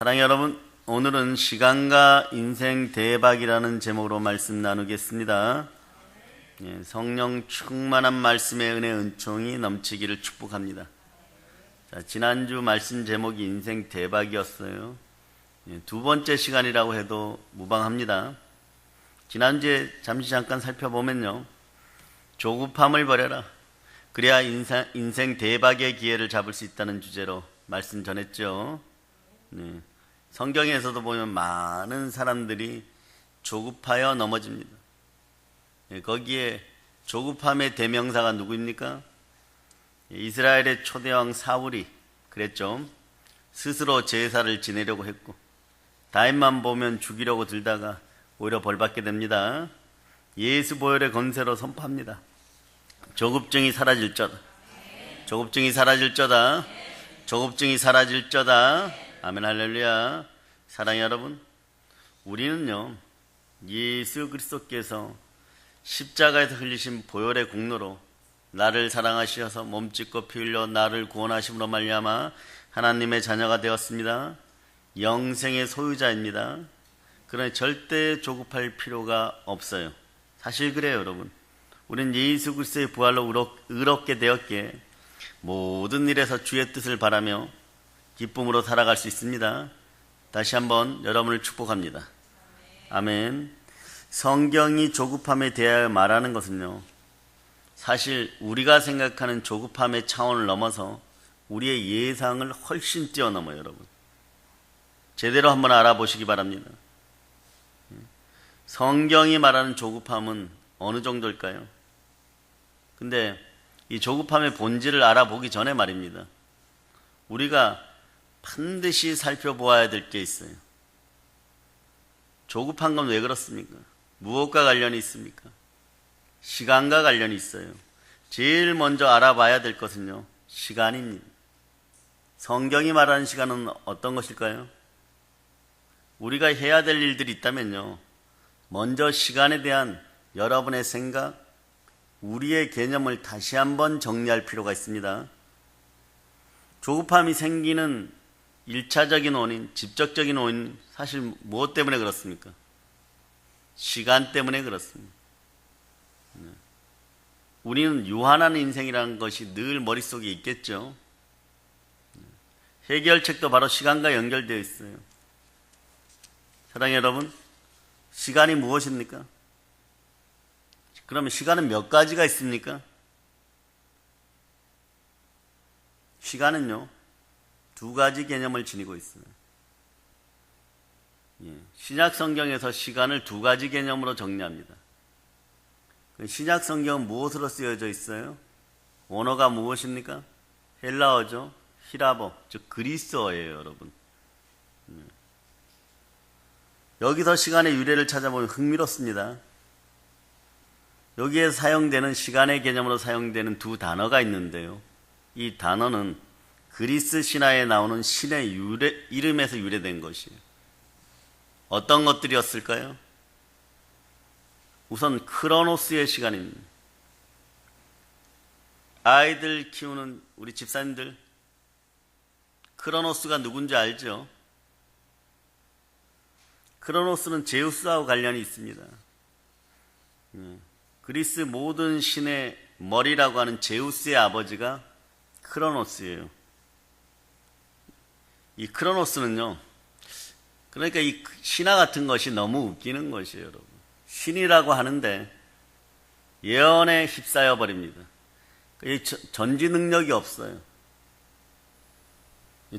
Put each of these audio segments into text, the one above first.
사랑하는 여러분, 오늘은 시간과 인생 대박이라는 제목으로 말씀 나누겠습니다. 성령 충만한 말씀의 은혜 은총이 넘치기를 축복합니다. 지난주 말씀 제목이 인생 대박이었어요. 두 번째 시간이라고 해도 무방합니다. 지난주에 잠깐 살펴보면요, 조급함을 버려라, 그래야 인생 대박의 기회를 잡을 수 있다는 주제로 말씀 전했죠. 성경에서도 보면 많은 사람들이 조급하여 넘어집니다. 거기에 조급함의 대명사가 누구입니까? 이스라엘의 초대왕 사울이 그랬죠. 스스로 제사를 지내려고 했고 다윗만 보면 죽이려고 들다가 오히려 벌받게 됩니다. 예수 보혈의 건세로 선포합니다. 조급증이 사라질 자다. 조급증이 사라질 자다. 조급증이 사라질 자다. 아멘, 할렐루야. 사랑하는 여러분, 우리는요, 예수 그리스도께서 십자가에서 흘리신 보혈의 공로로 나를 사랑하셔서 몸짓고 피 흘려 나를 구원하심으로 말미암아 하나님의 자녀가 되었습니다. 영생의 소유자입니다. 그러니 절대 조급할 필요가 없어요. 사실 그래요, 여러분. 우리는 예수 그리스도의 부활로 의롭게 되었기에 모든 일에서 주의 뜻을 바라며 기쁨으로 살아갈 수 있습니다. 다시 한번 여러분을 축복합니다. 아멘. 성경이 조급함에 대하여 말하는 것은요, 사실 우리가 생각하는 조급함의 차원을 넘어서 우리의 예상을 훨씬 뛰어넘어요, 여러분. 제대로 한번 알아보시기 바랍니다. 성경이 말하는 조급함은 어느 정도일까요? 근데 이 조급함의 본질을 알아보기 전에 말입니다, 우리가 반드시 살펴보아야 될 게 있어요. 조급한 건 왜 그렇습니까? 무엇과 관련이 있습니까? 시간과 관련이 있어요. 제일 먼저 알아봐야 될 것은요, 시간입니다. 성경이 말하는 시간은 어떤 것일까요? 우리가 해야 될 일들이 있다면요, 먼저 시간에 대한 여러분의 생각, 우리의 개념을 다시 한번 정리할 필요가 있습니다. 조급함이 생기는 1차적인 원인, 직접적인 원인, 사실 무엇 때문에 그렇습니까? 시간 때문에 그렇습니다. 우리는 유한한 인생이라는 것이 늘 머릿속에 있겠죠. 해결책도 바로 시간과 연결되어 있어요. 사랑하는 여러분, 시간이 무엇입니까? 그러면 시간은 몇 가지가 있습니까? 시간은요, 두 가지 개념을 지니고 있어요. 신약 성경에서 시간을 두 가지 개념으로 정리합니다. 신약 성경은 무엇으로 쓰여져 있어요? 원어가 무엇입니까? 헬라어죠. 히라보, 즉 그리스어예요, 여러분. 여기서 시간의 유래를 찾아보면 흥미롭습니다. 여기에 사용되는 시간의 개념으로 사용되는 두 단어가 있는데요, 이 단어는 그리스 신화에 나오는 신의 이름에서 유래된 것이에요. 어떤 것들이었을까요? 우선 크로노스의 시간입니다. 아이들 키우는 우리 집사님들, 크로노스가 누군지 알죠? 크로노스는 제우스하고 관련이 있습니다. 그리스 모든 신의 머리라고 하는 제우스의 아버지가 크로노스예요. 이 크로노스는요, 그러니까 이 신화 같은 것이 너무 웃기는 것이에요, 여러분. 신이라고 하는데 예언에 휩싸여 버립니다. 전지 능력이 없어요.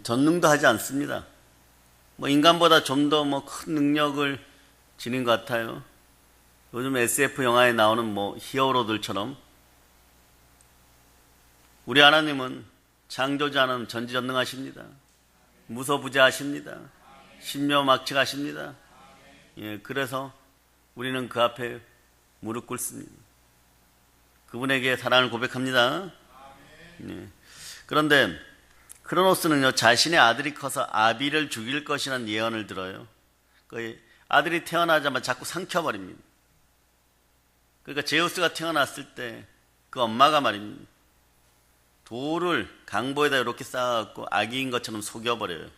전능도 하지 않습니다. 인간보다 좀 더 큰 능력을 지닌 것 같아요. 요즘 SF 영화에 나오는 히어로들처럼. 우리 하나님은 창조자 하나님 전지전능하십니다. 무소부재하십니다. 신묘막측하십니다. 그래서 우리는 그 앞에 무릎 꿇습니다. 그분에게 사랑을 고백합니다. 그런데 크로노스는요, 자신의 아들이 커서 아비를 죽일 것이라는 예언을 들어요. 아들이 태어나자마자 자꾸 삼켜버립니다. 그러니까 제우스가 태어났을 때 그 엄마가 말입니다, 돌을 강보에다 이렇게 쌓아갖고 아기인 것처럼 속여버려요.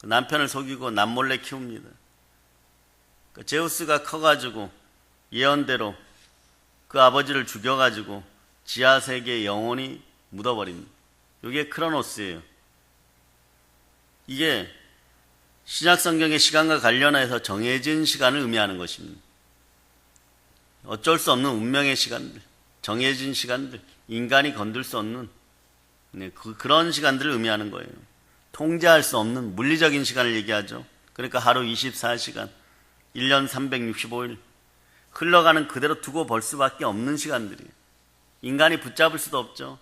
남편을 속이고 남몰래 키웁니다. 제우스가 커가지고 예언대로 그 아버지를 죽여가지고 지하세계에 영원히 묻어버립니다. 이게 크로노스예요. 이게 신약성경의 시간과 관련해서 정해진 시간을 의미하는 것입니다. 어쩔 수 없는 운명의 시간들, 정해진 시간들, 인간이 건들 수 없는 그런 시간들을 의미하는 거예요. 통제할 수 없는 물리적인 시간을 얘기하죠. 그러니까 하루 24시간, 1년 365일 흘러가는 그대로 두고 볼 수밖에 없는 시간들이에요. 인간이 붙잡을 수도 없죠.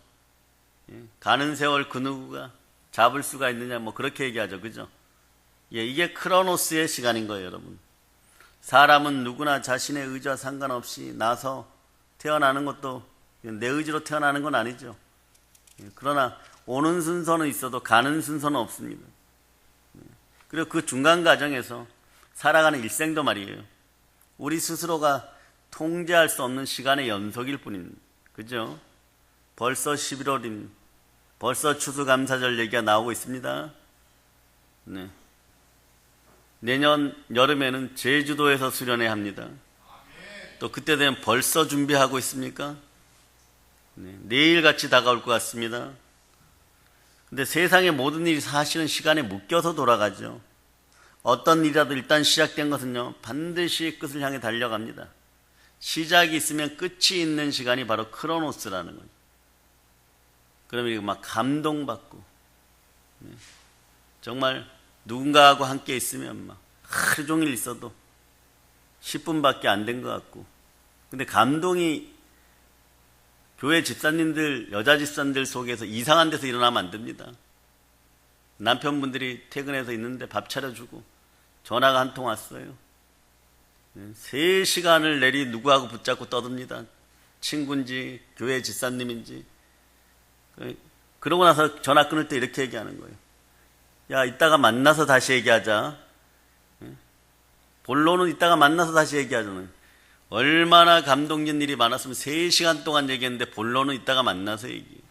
가는 세월 그 누구가 잡을 수가 있느냐, 뭐 그렇게 얘기하죠. 그죠? 이게 크로노스의 시간인 거예요, 여러분. 사람은 누구나 자신의 의지와 상관없이 나서 태어나는 것도 내 의지로 태어나는 건 아니죠. 그러나 오는 순서는 있어도 가는 순서는 없습니다. 그리고 그 중간 과정에서 살아가는 일생도 말이에요. 우리 스스로가 통제할 수 없는 시간의 연속일 뿐입니다. 그죠? 벌써 11월입니다. 벌써 추수감사절 얘기가 나오고 있습니다. 네. 내년 여름에는 제주도에서 수련회 합니다. 또 그때 되면 벌써 준비하고 있습니까? 네. 내일같이 다가올 것 같습니다. 근데 세상의 모든 일이 사실은 시간에 묶여서 돌아가죠. 어떤 일이라도 일단 시작된 것은요, 반드시 끝을 향해 달려갑니다. 시작이 있으면 끝이 있는 시간이 바로 크로노스라는 거죠. 그러면 이거 막 감동받고, 정말 누군가하고 함께 있으면 막 하루 종일 있어도 10분밖에 안 된 것 같고, 근데 감동이 교회 집사님들, 여자 집사님들 속에서 이상한 데서 일어나면 안 됩니다. 남편분들이 퇴근해서 있는데 밥 차려주고 전화가 한 통 왔어요. 3시간을 내리 누구하고 붙잡고 떠듭니다. 친구인지 교회 집사님인지. 그러고 나서 전화 끊을 때 이렇게 얘기하는 거예요. 야, 이따가 만나서 다시 얘기하자. 본론은 이따가 만나서 다시 얘기하잖아요. 얼마나 감동적인 일이 많았으면 3시간 동안 얘기했는데 본론은 이따가 만나서 얘기해요.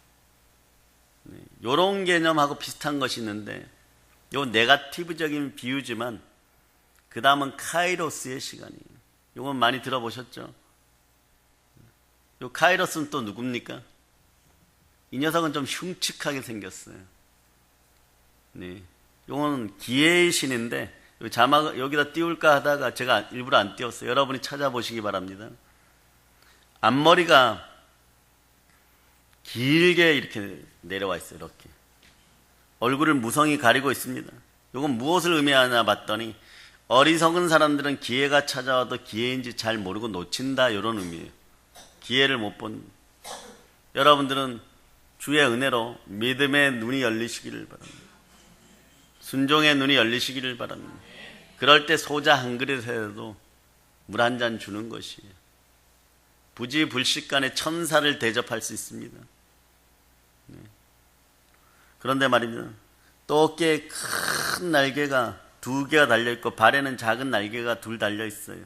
이런 개념하고 비슷한 것이 있는데, 이건 네거티브적인 비유지만 그 다음은 카이로스의 시간이에요. 이건 많이 들어보셨죠? 이 카이로스는 또 누굽니까? 이 녀석은 좀 흉측하게 생겼어요. 네, 이건 기회의 신인데, 자막 여기다 띄울까 하다가 제가 일부러 안 띄웠어요. 여러분이 찾아보시기 바랍니다. 앞머리가 길게 이렇게 내려와 있어요. 이렇게 얼굴을 무성히 가리고 있습니다. 이건 무엇을 의미하나 봤더니 어리석은 사람들은 기회가 찾아와도 기회인지 잘 모르고 놓친다, 이런 의미예요. 기회를 못 본. 여러분들은 주의 은혜로 믿음의 눈이 열리시기를 바랍니다. 순종의 눈이 열리시기를 바랍니다. 그럴 때 소자 한 그릇에도 물 한 잔 주는 것이에요. 부지불식간에 천사를 대접할 수 있습니다. 네. 그런데 말입니다. 또 어깨에 큰 날개가 2개가 달려있고 발에는 작은 날개가 2 달려있어요.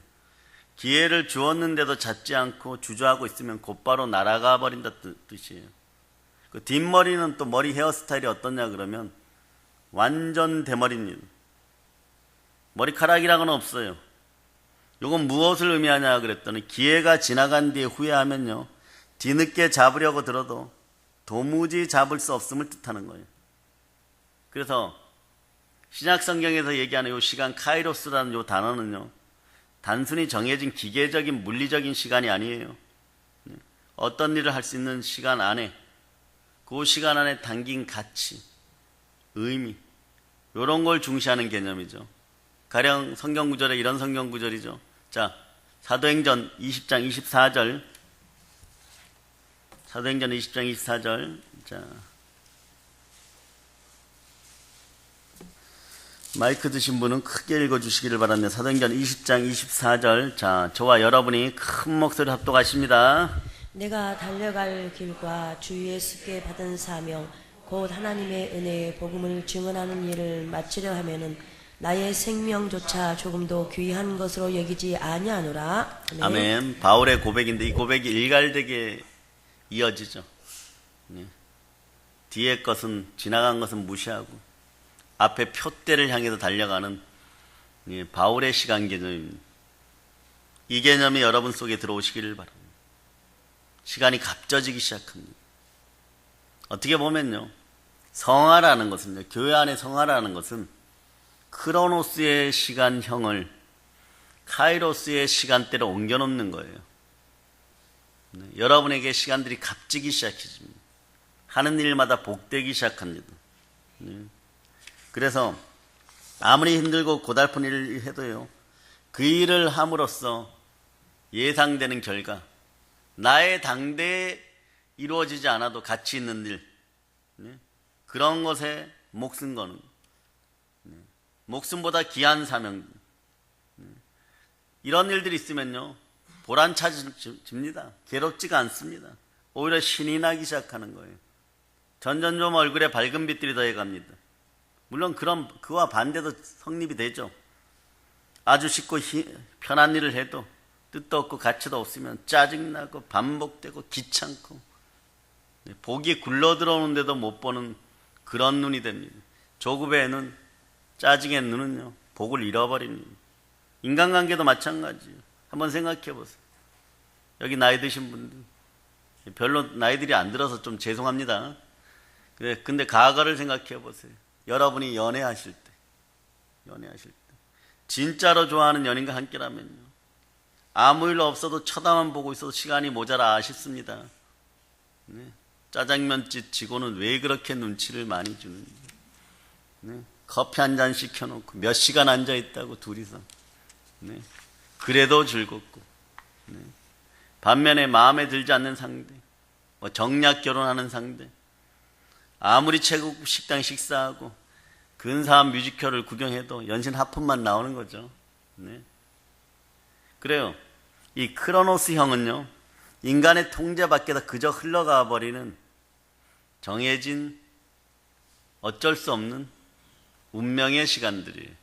기회를 주었는데도 찾지 않고 주저하고 있으면 곧바로 날아가 버린다 뜻이에요. 그 뒷머리는 또 머리 헤어스타일이 어떠냐 그러면 완전 대머리입니다. 머리카락이라고는 없어요. 이건 무엇을 의미하냐 그랬더니 기회가 지나간 뒤에 후회하면요, 뒤늦게 잡으려고 들어도 도무지 잡을 수 없음을 뜻하는 거예요. 그래서 신약성경에서 얘기하는 이 시간 카이로스라는 이 단어는요, 단순히 정해진 기계적인 물리적인 시간이 아니에요. 어떤 일을 할 수 있는 시간 안에, 그 시간 안에 담긴 가치, 의미, 이런 걸 중시하는 개념이죠. 가령 성경구절에 이런 성경구절이죠. 자, 사도행전 20장 24절. 사도행전 20장 24절. 자, 마이크 드신 분은 크게 읽어주시기를 바랍니다. 사도행전 20장 24절. 자, 저와 여러분이 큰 목소리로 합독하십니다. 내가 달려갈 길과 주 예수께 받은 사명, 곧 하나님의 은혜의 복음을 증언하는 일을 마치려 하면은 나의 생명조차 조금도 귀한 것으로 여기지 아니하노라. 아멘. 아멘. 바울의 고백인데 이 고백이 일갈되게 이어지죠. 네. 뒤에 것은, 지나간 것은 무시하고 앞에 표대를 향해서 달려가는 바울의 시간 개념입니다. 이 개념이 여러분 속에 들어오시기를 바랍니다. 시간이 갑져지기 시작합니다. 어떻게 보면요, 성화라는 것은요, 교회 안에 성화라는 것은 크로노스의 시간형을 카이로스의 시간대로 옮겨놓는 거예요. 여러분에게 시간들이 값지기 시작해집니다. 하는 일마다 복되기 시작합니다. 그래서 아무리 힘들고 고달픈 일을 해도요, 그 일을 함으로써 예상되는 결과, 나의 당대에 이루어지지 않아도 가치 있는 일, 그런 것에 목숨 거는, 목숨보다 귀한 사명, 이런 일들이 있으면요, 보람차집니다. 괴롭지가 않습니다. 오히려 신이 나기 시작하는 거예요. 점점 얼굴에 밝은 빛들이 더해갑니다. 물론 그와 반대도 성립이 되죠. 아주 쉽고 편한 일을 해도 뜻도 없고 가치도 없으면 짜증나고 반복되고 귀찮고 복이 굴러들어오는데도 못 보는 그런 눈이 됩니다. 조급의 눈, 짜증의 눈은요, 복을 잃어버립니다. 인간관계도 마찬가지예요. 한번 생각해 보세요. 여기 나이 드신 분들, 별로 나이들이 안 들어서 좀 죄송합니다. 근데 과거를 생각해 보세요. 여러분이 연애하실 때, 진짜로 좋아하는 연인과 함께라면요, 아무 일 없어도 쳐다만 보고 있어도 시간이 모자라 아쉽습니다. 짜장면집 직원은 왜 그렇게 눈치를 많이 주는지. 커피 한 잔 시켜놓고 몇 시간 앉아있다고 둘이서. 그래도 즐겁고. 반면에 마음에 들지 않는 상대, 정략 결혼하는 상대, 아무리 최고급 식당 식사하고 근사한 뮤지컬을 구경해도 연신 하품만 나오는 거죠. 그래요. 이 크로노스형은요, 인간의 통제 밖에서 그저 흘러가 버리는 정해진 어쩔 수 없는 운명의 시간들이에요.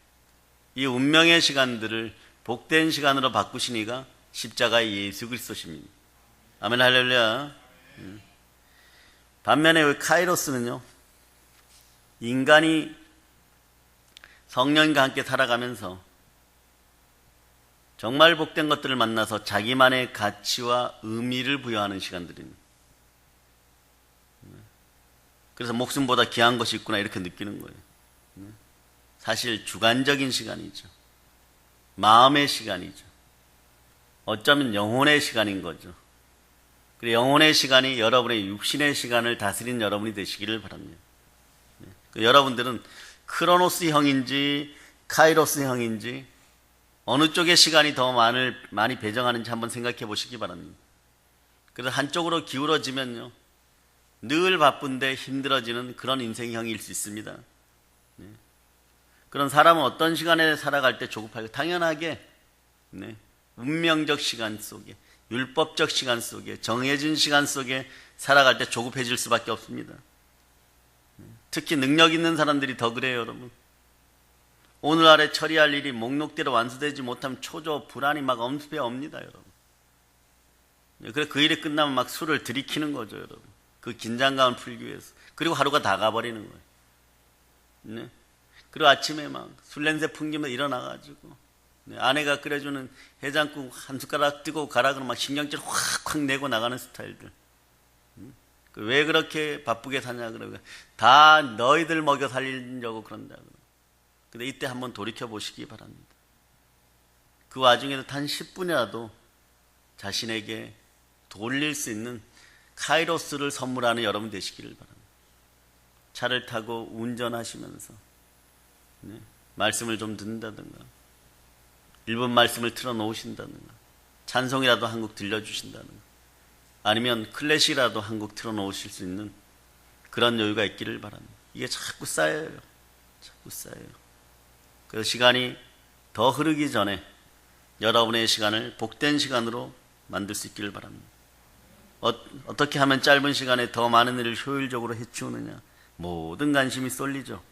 이 운명의 시간들을 복된 시간으로 바꾸신 이가 십자가의 예수 그리스도십니다. 아멘 할렐루야. 반면에 카이로스는요, 인간이 성령과 함께 살아가면서 정말 복된 것들을 만나서 자기만의 가치와 의미를 부여하는 시간들입니다. 그래서 목숨보다 귀한 것이 있구나 이렇게 느끼는 거예요. 사실 주관적인 시간이죠. 마음의 시간이죠. 어쩌면 영혼의 시간인 거죠. 그리고 영혼의 시간이 여러분의 육신의 시간을 다스리는 여러분이 되시기를 바랍니다. 여러분들은 크로노스형인지 카이로스형인지 어느 쪽의 시간이 더 많이 배정하는지 한번 생각해 보시기 바랍니다. 그래서 한쪽으로 기울어지면요, 늘 바쁜데 힘들어지는 그런 인생형일 수 있습니다. 그런 사람은 어떤 시간에 살아갈 때 조급하고 당연하게 운명적 시간 속에, 율법적 시간 속에, 정해진 시간 속에 살아갈 때 조급해질 수밖에 없습니다. 특히 능력 있는 사람들이 더 그래요, 여러분. 오늘 아래 처리할 일이 목록대로 완수되지 못하면 초조, 불안이 막 엄습해 옵니다, 여러분. 그래서 그 일이 끝나면 막 술을 들이키는 거죠, 여러분. 그 긴장감을 풀기 위해서. 그리고 하루가 다 가버리는 거예요. 그리고 아침에 막 술 냄새 풍기며 일어나가지고 아내가 끓여주는 해장국 한 숟가락 뜨고 가라 그러면 막 신경질 확확 내고 나가는 스타일들. 왜 그렇게 바쁘게 사냐 그러면 다 너희들 먹여 살리려고 그런다. 근데 이때 한번 돌이켜 보시기 바랍니다. 그 와중에도 단 10분이라도 자신에게 돌릴 수 있는 카이로스를 선물하는 여러분 되시기를 바랍니다. 차를 타고 운전하시면서 말씀을 좀 듣는다든가, 1분 말씀을 틀어놓으신다든가, 찬송이라도 한 곡 들려주신다든가, 아니면 클래식이라도 한 곡 틀어놓으실 수 있는 그런 여유가 있기를 바랍니다. 이게 자꾸 쌓여요. 자꾸 쌓여요. 그래서 시간이 더 흐르기 전에 여러분의 시간을 복된 시간으로 만들 수 있기를 바랍니다. 어떻게 하면 짧은 시간에 더 많은 일을 효율적으로 해치우느냐, 모든 관심이 쏠리죠.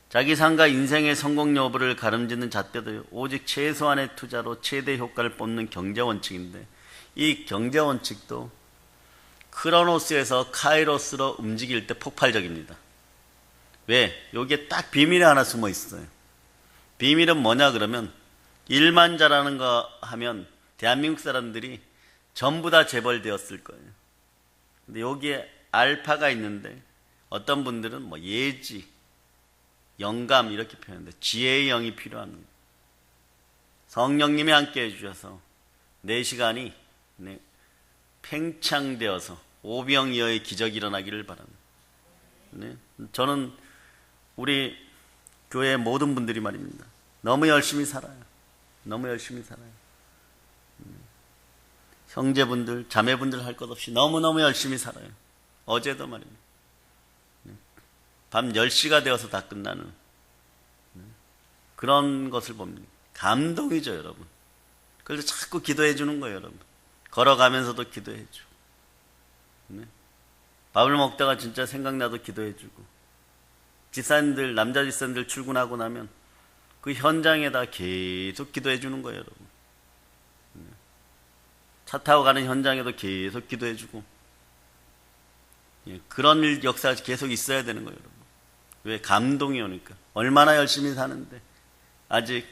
자기 삶과 인생의 성공 여부를 가름짓는 잣대도 오직 최소한의 투자로 최대 효과를 뽑는 경제원칙인데, 이 경제원칙도 크로노스에서 카이로스로 움직일 때 폭발적입니다. 왜? 여기에 딱 비밀이 하나 숨어 있어요. 비밀은 뭐냐 그러면 일만 잘하는 거 하면 대한민국 사람들이 전부 다 재벌되었을 거예요. 근데 여기에 알파가 있는데 어떤 분들은 뭐 예지, 영감 이렇게 표현하는데 지혜의 영이 필요합니다. 성령님이 함께 해주셔서 내 시간이 팽창되어서 오병이어의 기적이 일어나기를 바랍니다. 네? 저는 우리 교회 모든 분들이 말입니다. 너무 열심히 살아요. 너무 열심히 살아요. 형제분들, 자매분들 할 것 없이 너무너무 열심히 살아요. 어제도 말입니다. 밤 10시가 되어서 다 끝나는 그런 것을 봅니다. 감동이죠, 여러분. 그래서 자꾸 기도해 주는 거예요, 여러분. 걸어가면서도 기도해 주고. 네? 밥을 먹다가 진짜 생각나도 기도해 주고. 집사님들, 남자 집사님들 출근하고 나면 그 현장에다 계속 기도해 주는 거예요, 여러분. 네? 차 타고 가는 현장에도 계속 기도해 주고. 예, 그런 일 역사가 계속 있어야 되는 거예요, 여러분. 왜? 감동이 오니까. 얼마나 열심히 사는데 아직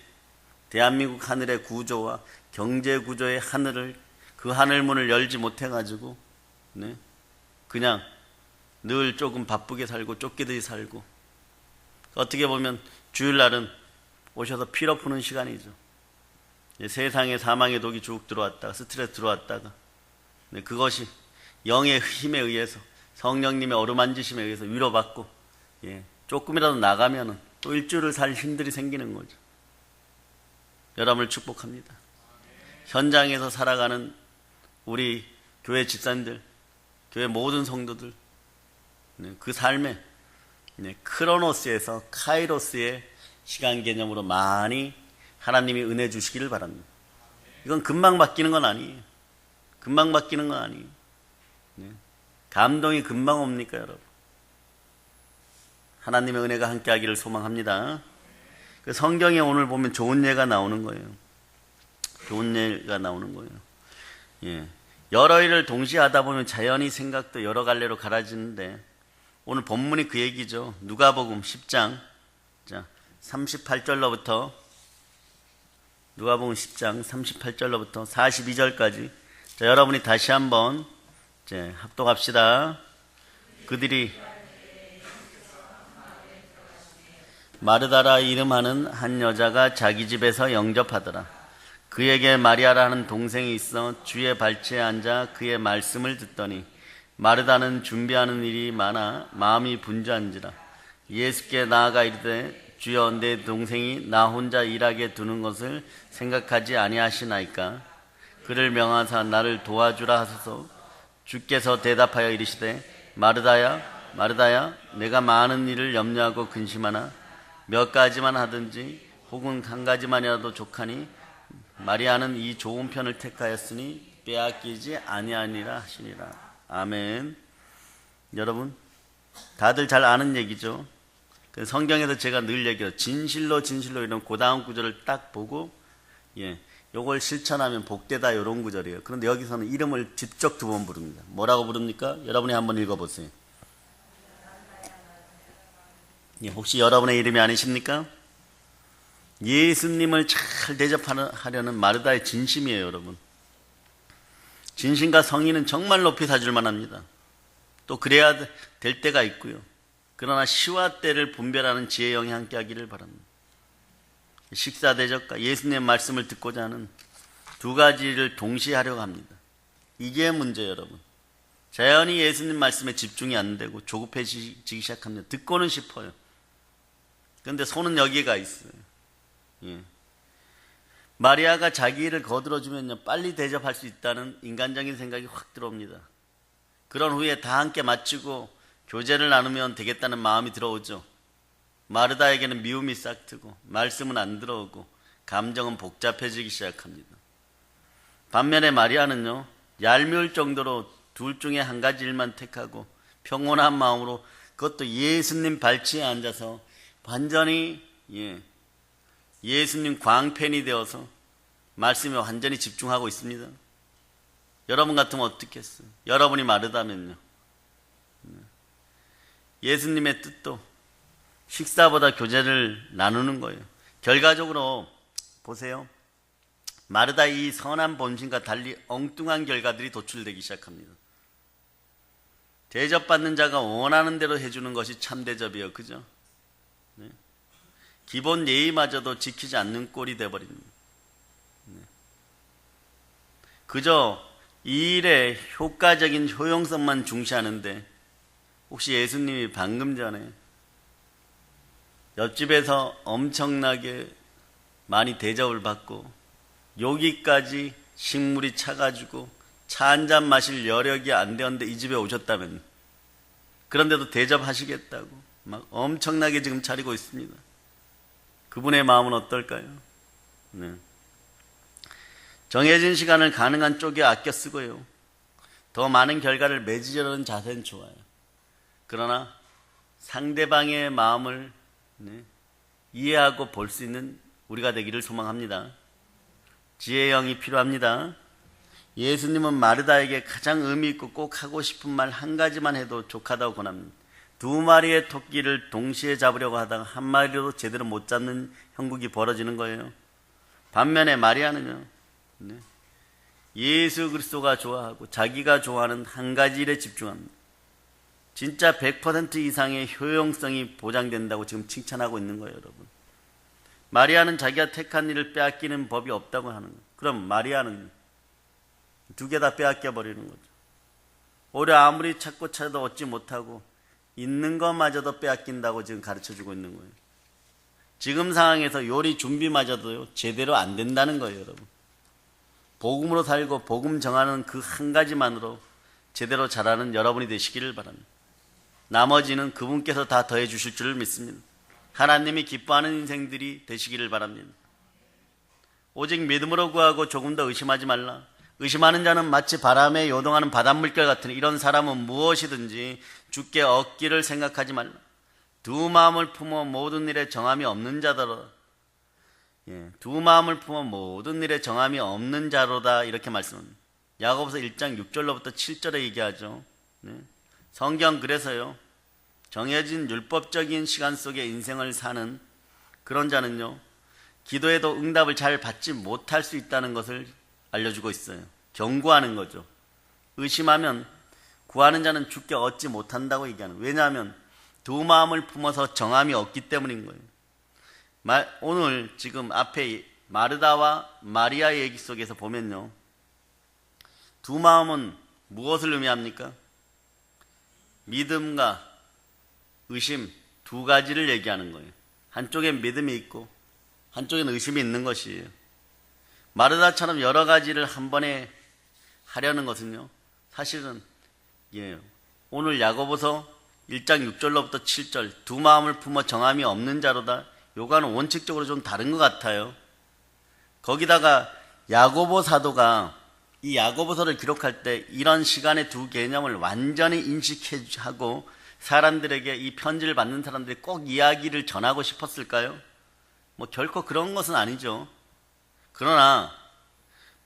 대한민국 하늘의 구조와 경제 구조의 하늘을, 그 하늘문을 열지 못해가지고 네? 그냥 늘 조금 바쁘게 살고 쫓기듯이 살고, 어떻게 보면 주일날은 오셔서 피로 푸는 시간이죠. 세상에 사망의 독이 쭉 들어왔다가 스트레스 들어왔다가 네, 그것이 영의 힘에 의해서 성령님의 어루만지심에 의해서 위로받고 예, 조금이라도 나가면은 또 일주일을 살 힘들이 생기는 거죠. 여러분을 축복합니다. 현장에서 살아가는 우리 교회 집사님들, 교회 모든 성도들, 그 삶에 크로노스에서 카이로스의 시간 개념으로 많이 하나님이 은혜 주시기를 바랍니다. 이건 금방 바뀌는 건 아니에요. 금방 바뀌는 건 아니에요. 감동이 금방 옵니까, 여러분? 하나님의 은혜가 함께 하기를 소망합니다. 그 성경에 오늘 보면 좋은 예가 나오는 거예요. 좋은 예가 나오는 거예요. 예. 여러 일을 동시에 하다 보면 자연히 생각도 여러 갈래로 갈라지는데 오늘 본문이 그 얘기죠. 누가복음 10장 38절로부터 누가복음 10장 38절로부터 42절까지 여러분이 다시 한번 합독합시다. 그들이 마르다라 이름하는 한 여자가 자기 집에서 영접하더라. 그에게 마리아라는 동생이 있어 주의 발치에 앉아 그의 말씀을 듣더니 마르다는 준비하는 일이 많아 마음이 분주한지라. 예수께 나아가 이르되 주여, 내 동생이 나 혼자 일하게 두는 것을 생각하지 아니하시나이까. 그를 명하사 나를 도와주라 하소서. 주께서 대답하여 이르시되 마르다야 마르다야, 내가 많은 일을 염려하고 근심하나 몇 가지만 하든지 혹은 한 가지만이라도 족하니 마리아는 이 좋은 편을 택하였으니 빼앗기지 아니하니라 하시니라. 아멘. 여러분 다들 잘 아는 얘기죠. 성경에서 제가 늘 얘기해요. 진실로 진실로 이런 그 다음 구절을 딱 보고 요걸 실천하면 복되다, 이런 구절이에요. 그런데 여기서는 이름을 직접 2번 부릅니다. 뭐라고 부릅니까? 여러분이 한번 읽어보세요. 혹시 여러분의 이름이 아니십니까? 예수님을 잘 대접하려는 마르다의 진심이에요, 여러분. 진심과 성의는 정말 높이 사줄 만합니다. 또 그래야 될 때가 있고요. 그러나 시와 때를 분별하는 지혜의 영이 함께 하기를 바랍니다. 식사 대접과 예수님의 말씀을 듣고자 하는 두 가지를 동시에 하려고 합니다. 이게 문제예요, 여러분. 자연히 예수님 말씀에 집중이 안 되고 조급해지기 시작합니다. 듣고는 싶어요. 그런데 손은 여기가 있어요. 마리아가 자기 일을 거들어주면요, 빨리 대접할 수 있다는 인간적인 생각이 확 들어옵니다. 그런 후에 다 함께 마치고 교제를 나누면 되겠다는 마음이 들어오죠. 마르다에게는 미움이 싹트고 말씀은 안 들어오고 감정은 복잡해지기 시작합니다. 반면에 마리아는요, 얄미울 정도로 둘 중에 한 가지 일만 택하고 평온한 마음으로, 그것도 예수님 발치에 앉아서 완전히 예수님 광팬이 되어서 말씀에 완전히 집중하고 있습니다. 여러분 같으면 어떻겠어요? 여러분이 마르다면요, 예수님의 뜻도 식사보다 교제를 나누는 거예요. 결과적으로 보세요. 마르다 이 선한 본심과 달리 엉뚱한 결과들이 도출되기 시작합니다. 대접받는 자가 원하는 대로 해주는 것이 참 대접이에요. 그죠? 네. 기본 예의마저도 지키지 않는 꼴이 돼버립니다. 네. 그저 이 일의 효과적인 효용성만 중시하는데 혹시 예수님이 방금 전에 옆집에서 엄청나게 많이 대접을 받고 여기까지 식물이 차가지고 차 한 잔 마실 여력이 안 되었는데 이 집에 오셨다면 그런데도 대접하시겠다고 막 엄청나게 지금 차리고 있습니다. 그분의 마음은 어떨까요? 네. 정해진 시간을 가능한 쪽에 아껴 쓰고요. 더 많은 결과를 맺으려는 자세는 좋아요. 그러나 상대방의 마음을 이해하고 볼 수 있는 우리가 되기를 소망합니다. 지혜의 영이 필요합니다. 예수님은 마르다에게 가장 의미 있고 꼭 하고 싶은 말 한 가지만 해도 족하다고 권합니다. 2마리의 토끼를 동시에 잡으려고 하다가 한 마리로도 제대로 못 잡는 형국이 벌어지는 거예요. 반면에 마리아는요, 예수 그리스도가 좋아하고 자기가 좋아하는 한 가지 일에 집중합니다. 진짜 100% 이상의 효용성이 보장된다고 지금 칭찬하고 있는 거예요, 여러분. 마리아는 자기가 택한 일을 빼앗기는 법이 없다고 하는 거예요. 그럼 마리아는 두 개 다 빼앗겨 버리는 거죠. 오히려 아무리 찾고 찾아도 얻지 못하고 있는 것마저도 빼앗긴다고 지금 가르쳐주고 있는 거예요. 지금 상황에서 요리 준비마저도 제대로 안 된다는 거예요, 여러분. 복음으로 살고 복음 정하는 그 한 가지만으로 제대로 잘하는 여러분이 되시기를 바랍니다. 나머지는 그분께서 다 더해 주실 줄 믿습니다. 하나님이 기뻐하는 인생들이 되시기를 바랍니다. 오직 믿음으로 구하고 조금 더 의심하지 말라. 의심하는 자는 마치 바람에 요동하는 바닷물결 같으니 이런 사람은 무엇이든지 주께 얻기를 생각하지 말라. 두 마음을 품어 모든 일에 정함이 없는 자더라. 두 마음을 품어 모든 일에 정함이 없는 자로다, 이렇게 말씀합니다. 야고보서 1장 6절로부터 7절에 얘기하죠. 성경 그래서요, 정해진 율법적인 시간 속에 인생을 사는 그런 자는요, 기도에도 응답을 잘 받지 못할 수 있다는 것을 알려주고 있어요. 경고하는 거죠. 의심하면 구하는 자는 주께 얻지 못한다고 얘기하는 거예요. 왜냐하면 두 마음을 품어서 정함이 없기 때문인 거예요. 오늘 지금 앞에 마르다와 마리아의 얘기 속에서 보면요, 두 마음은 무엇을 의미합니까? 믿음과 의심 두 가지를 얘기하는 거예요. 한쪽엔 믿음이 있고 한쪽엔 의심이 있는 것이에요. 마르다처럼 여러 가지를 한 번에 하려는 것은요, 사실은 오늘 야고보서 1장 6절로부터 7절 두 마음을 품어 정함이 없는 자로다, 요거는 원칙적으로 좀 다른 것 같아요. 거기다가 야고보 사도가 이 야고보서를 기록할 때 이런 시간의 두 개념을 완전히 인식하고 사람들에게, 이 편지를 받는 사람들이 꼭 이야기를 전하고 싶었을까요? 결코 그런 것은 아니죠. 그러나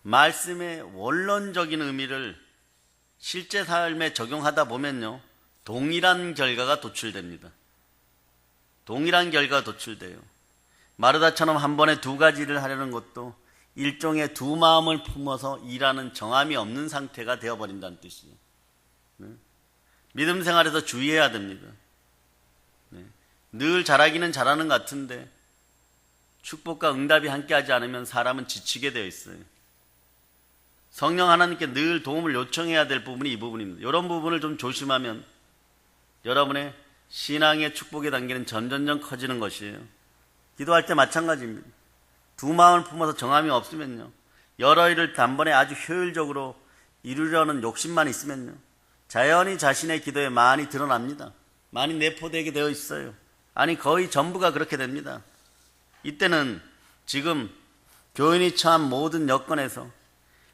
말씀의 원론적인 의미를 실제 삶에 적용하다 보면요, 동일한 결과가 도출됩니다. 동일한 결과가 도출돼요. 마르다처럼 한 번에 두 가지를 하려는 것도 일종의 두 마음을 품어서 일하는 정함이 없는 상태가 되어버린다는 뜻이에요. 믿음 생활에서 주의해야 됩니다. 늘 잘하기는 잘하는 것 같은데 축복과 응답이 함께하지 않으면 사람은 지치게 되어 있어요. 성령 하나님께 늘 도움을 요청해야 될 부분이 이 부분입니다. 이런 부분을 좀 조심하면 여러분의 신앙의 축복의 단계는 점점점 커지는 것이에요. 기도할 때 마찬가지입니다. 두 마음을 품어서 정함이 없으면요, 여러 일을 단번에 아주 효율적으로 이루려는 욕심만 있으면요, 자연히 자신의 기도에 많이 드러납니다. 많이 내포되게 되어 있어요. 아니, 거의 전부가 그렇게 됩니다. 이때는 지금 교인이 처한 모든 여건에서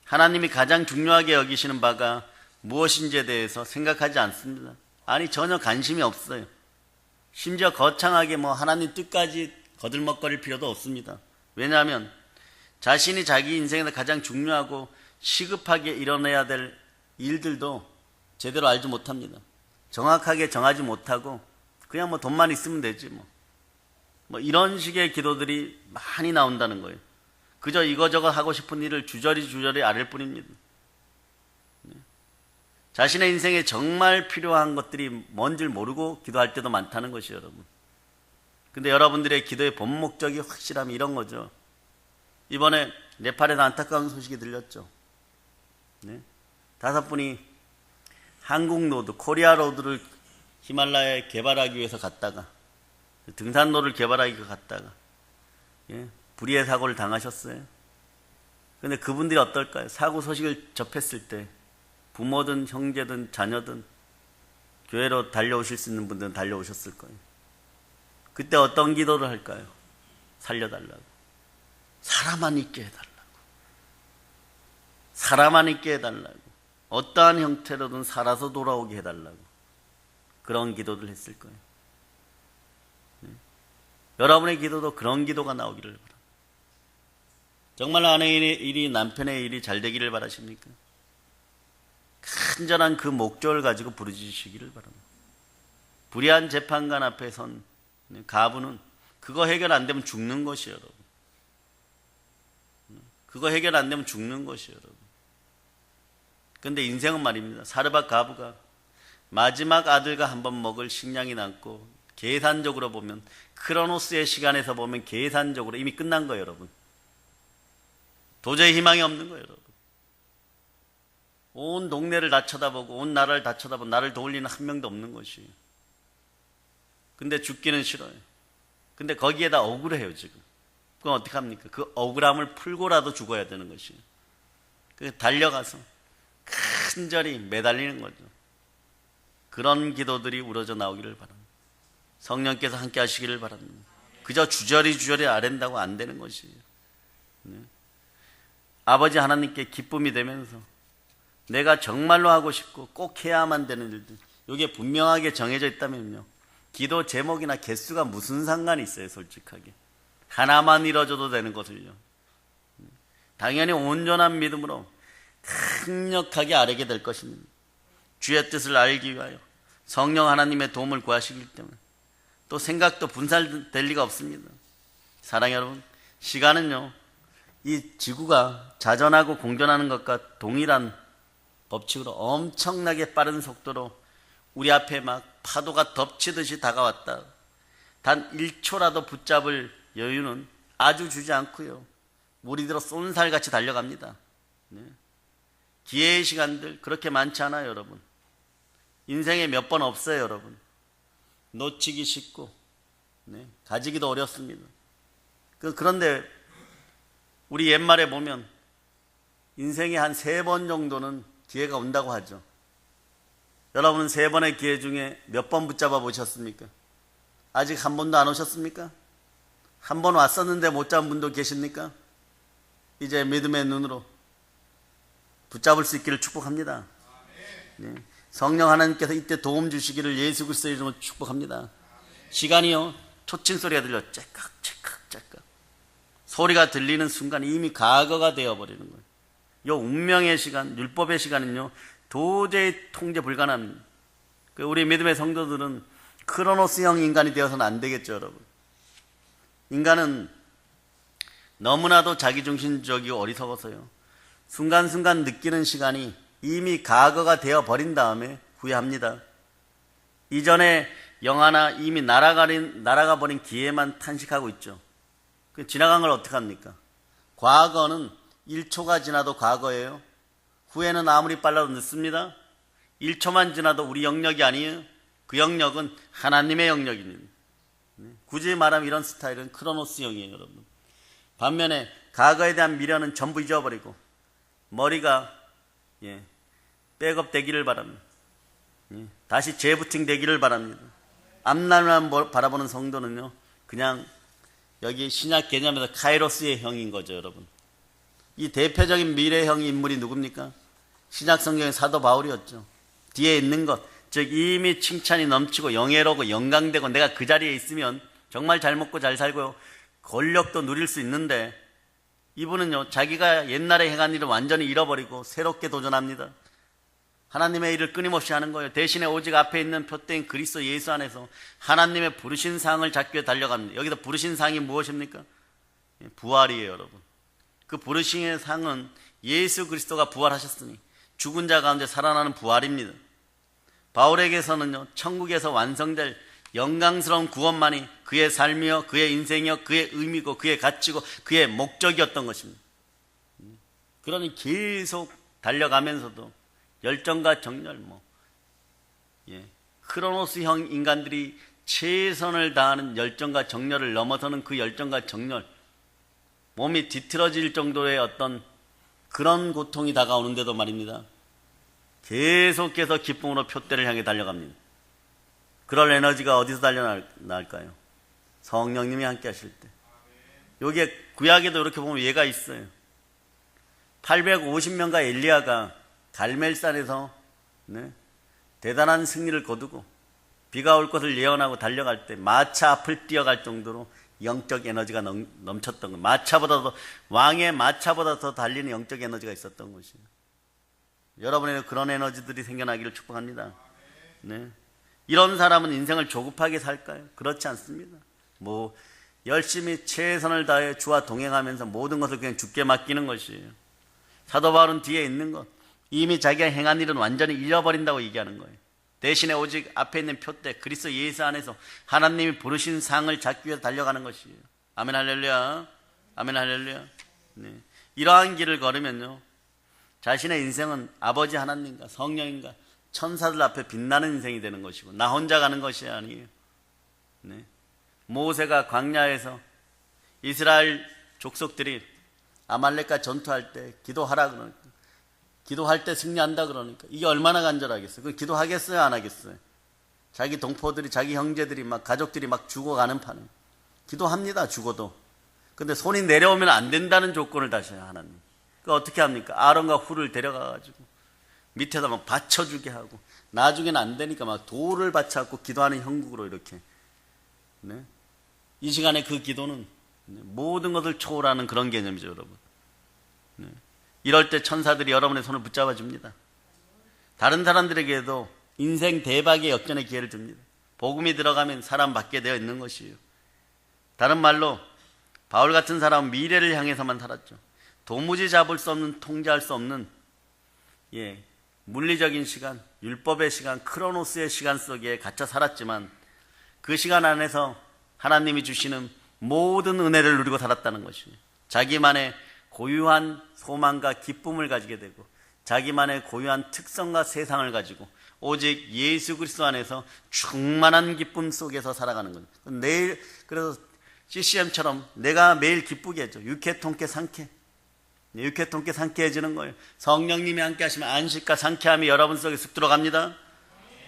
하나님이 가장 중요하게 여기시는 바가 무엇인지에 대해서 생각하지 않습니다. 아니, 전혀 관심이 없어요. 심지어 거창하게 하나님 뜻까지 거들먹거릴 필요도 없습니다. 왜냐하면 자신이 자기 인생에서 가장 중요하고 시급하게 일어나야 될 일들도 제대로 알지 못합니다. 정확하게 정하지 못하고 그냥 돈만 있으면 되지 뭐 이런 식의 기도들이 많이 나온다는 거예요. 그저 이거저거 하고 싶은 일을 주저리 아랠 뿐입니다. 자신의 인생에 정말 필요한 것들이 뭔지를 모르고 기도할 때도 많다는 것이에요, 여러분. 근데 여러분들의 기도의 본 목적이 확실하면 이런 거죠. 이번에 네팔에서 안타까운 소식이 들렸죠. 네? 5분이 한국 로드, 코리아 로드를 히말라야에 개발하기 위해서 갔다가, 등산로를 개발하기 위해서 갔다가, 예? 불의의 사고를 당하셨어요. 근데 그분들이 어떨까요? 사고 소식을 접했을 때 부모든 형제든 자녀든 교회로 달려오실 수 있는 분들은 달려오셨을 거예요. 그때 어떤 기도를 할까요? 살려달라고. 사람만 있게 해달라고. 사람만 있게 해달라고. 어떠한 형태로든 살아서 돌아오게 해달라고. 그런 기도를 했을 거예요. 네? 여러분의 기도도 그런 기도가 나오기를 바랍니다. 정말 아내의 일이, 남편의 일이 잘 되기를 바라십니까? 간절한 그 목적을 가지고 부르짖으시기를 바랍니다. 불의한 재판관 앞에 선 가부는 그거 해결 안 되면 죽는 것이에요, 여러분. 그거 해결 안 되면 죽는 것이에요, 여러분. 그런데 인생은 말입니다. 사르밧 가부가 마지막 아들과 한번 먹을 식량이 남고, 계산적으로 보면, 크로노스의 시간에서 보면 계산적으로 이미 끝난 거예요, 여러분. 도저히 희망이 없는 거예요, 여러분. 온 동네를 다 쳐다보고 온 나라를 다 쳐다보고 나를 도울리는 한 명도 없는 것이에요. 근데 죽기는 싫어요. 근데 거기에다 억울해요, 지금. 그럼 어떻게 합니까? 그 억울함을 풀고라도 죽어야 되는 것이에요. 그 달려가서 간절히 매달리는 거죠. 그런 기도들이 우러져 나오기를 바랍니다. 성령께서 함께 하시기를 바랍니다. 그저 주저리 아랜다고 안 되는 것이에요. 네. 아버지 하나님께 기쁨이 되면서 내가 정말로 하고 싶고 꼭 해야만 되는 일들, 이게 분명하게 정해져 있다면요, 기도 제목이나 개수가 무슨 상관이 있어요, 솔직하게. 하나만 이뤄줘도 되는 것을요. 당연히 온전한 믿음으로 강력하게 아뢰게 될 것입니다. 주의 뜻을 알기 위하여 성령 하나님의 도움을 구하시기 때문에 또 생각도 분산될 리가 없습니다. 사랑하는 여러분, 시간은요, 이 지구가 자전하고 공전하는 것과 동일한 법칙으로 엄청나게 빠른 속도로 우리 앞에 막 파도가 덮치듯이 다가왔다. 단 1초라도 붙잡을 여유는 아주 주지 않고요, 무리들어 쏜살같이 달려갑니다. 네. 기회의 시간들 그렇게 많지 않아요, 여러분. 인생에 몇 번 없어요, 여러분. 놓치기 쉽고, 네, 가지기도 어렵습니다. 그런데 우리 옛말에 보면 인생에 한 3번 정도는 기회가 온다고 하죠. 여러분은 3번의 기회 중에 몇 번 붙잡아 보셨습니까? 아직 한 번도 안 오셨습니까? 한 번 왔었는데 못 잡은 분도 계십니까? 이제 믿음의 눈으로 붙잡을 수 있기를 축복합니다. 네. 성령 하나님께서 이때 도움 주시기를 예수 그리스도의 이름으로 축복합니다. 시간이요, 초침 소리가 들려 째깍 소리가 들리는 순간 이미 과거가 되어버리는 거예요. 이 운명의 시간, 율법의 시간은요, 도저히 통제 불가능합니다. 우리 믿음의 성도들은 크로노스형 인간이 되어서는 안 되겠죠, 여러분. 인간은 너무나도 자기중심적이고 어리석어서요, 순간순간 느끼는 시간이 이미 과거가 되어버린 다음에 후회합니다. 이전에 영화나 이미 날아가 버린 기회만 탄식하고 있죠. 지나간 걸 어떻게 합니까? 과거는 1초가 지나도 과거예요. 후회는 아무리 빨라도 늦습니다. 1초만 지나도 우리 영역이 아니에요. 그 영역은 하나님의 영역입니다. 굳이 말하면 이런 스타일은 크로노스형이에요, 여러분. 반면에 과거에 대한 미련은 전부 잊어버리고 머리가 백업되기를 바랍니다. 다시 재부팅되기를 바랍니다. 앞날만 바라보는 성도는요, 그냥 여기 신약 개념에서 카이로스의 형인 거죠, 여러분. 이 대표적인 미래형 인물이 누굽니까? 신약 성경의 사도 바울이었죠. 뒤에 있는 것, 즉 이미 칭찬이 넘치고 영예로고 영광되고 내가 그 자리에 있으면 정말 잘 먹고 잘 살고요, 권력도 누릴 수 있는데, 이분은요, 자기가 옛날에 행한 일을 완전히 잃어버리고 새롭게 도전합니다. 하나님의 일을 끊임없이 하는 거예요. 대신에 오직 앞에 있는 표대인 그리스도 예수 안에서 하나님의 부르신 상을 잡기 위해 달려갑니다. 여기서 부르신 상이 무엇입니까? 부활이에요, 여러분. 그 부르심의 상은 예수 그리스도가 부활하셨으니 죽은 자 가운데 살아나는 부활입니다. 바울에게서는요, 천국에서 완성될 영광스러운 구원만이 그의 삶이요, 그의 인생이요, 그의 의미고, 그의 가치고, 그의 목적이었던 것입니다. 그러니 계속 달려가면서도 열정과 정열, 크로노스형 인간들이 최선을 다하는 열정과 정열을 넘어서는 그 열정과 정열, 몸이 뒤틀어질 정도의 어떤 그런 고통이 다가오는데도 말입니다. 계속해서 기쁨으로 표대를 향해 달려갑니다. 그럴 에너지가 어디서 달려날까요? 성령님이 함께 하실 때. 여기에 구약에도 이렇게 보면 예가 있어요. 850명과 엘리야가 갈멜산에서 대단한 승리를 거두고 비가 올 것을 예언하고 달려갈 때 마차 앞을 뛰어갈 정도로 영적 에너지가 넘쳤던 것. 마차보다도, 왕의 마차보다 더 달리는 영적 에너지가 있었던 것이에요. 여러분에게 그런 에너지들이 생겨나기를 축복합니다. 네. 이런 사람은 인생을 조급하게 살까요? 그렇지 않습니다. 열심히 최선을 다해 주와 동행하면서 모든 것을 그냥 주께 맡기는 것이에요. 사도 바울은 뒤에 있는 것, 이미 자기가 행한 일은 완전히 잃어버린다고 얘기하는 거예요. 대신에 오직 앞에 있는 표대 그리스도 예수 안에서 하나님이 부르신 상을 잡기 위해서 달려가는 것이에요. 아멘 할렐루야. 아멘 할렐루야. 네. 이러한 길을 걸으면요, 자신의 인생은 아버지 하나님과 성령인가 천사들 앞에 빛나는 인생이 되는 것이고, 나 혼자 가는 것이 아니에요. 네. 모세가 광야에서 이스라엘 족속들이 아말렉과 전투할 때 기도하라 그러니까, 기도할 때 승리한다 그러니까 이게 얼마나 간절하겠어요. 그 기도하겠어요, 안 하겠어요? 자기 동포들이, 자기 형제들이 막, 가족들이 막 죽어가는 판에 기도합니다, 죽어도. 근데 손이 내려오면 안 된다는 조건을 다셔요, 하나님. 그 어떻게 합니까? 아론과 훌을 데려가가지고 밑에다 막 받쳐주게 하고, 나중에는 안 되니까 막 돌을 받쳐갖고 기도하는 형국으로 이렇게. 네? 이 시간에 그 기도는 모든 것을 초월하는 그런 개념이죠, 여러분. 네. 이럴 때 천사들이 여러분의 손을 붙잡아 줍니다. 다른 사람들에게도 인생 대박의 역전의 기회를 줍니다. 복음이 들어가면 사람 받게 되어 있는 것이에요. 다른 말로 바울 같은 사람은 미래를 향해서만 살았죠. 도무지 잡을 수 없는, 통제할 수 없는 물리적인 시간, 율법의 시간, 크로노스의 시간 속에 갇혀 살았지만 그 시간 안에서 하나님이 주시는 모든 은혜를 누리고 살았다는 것이에요. 자기만의 고유한 소망과 기쁨을 가지게 되고, 자기만의 고유한 특성과 세상을 가지고 오직 예수 그리스도 안에서 충만한 기쁨 속에서 살아가는 거예요. 내일, 그래서 CCM처럼 내가 매일 기쁘게 해줘. 유쾌통쾌 상쾌. 유쾌통쾌 상쾌해지는 거예요. 성령님이 함께 하시면 안식과 상쾌함이 여러분 속에 쑥 들어갑니다.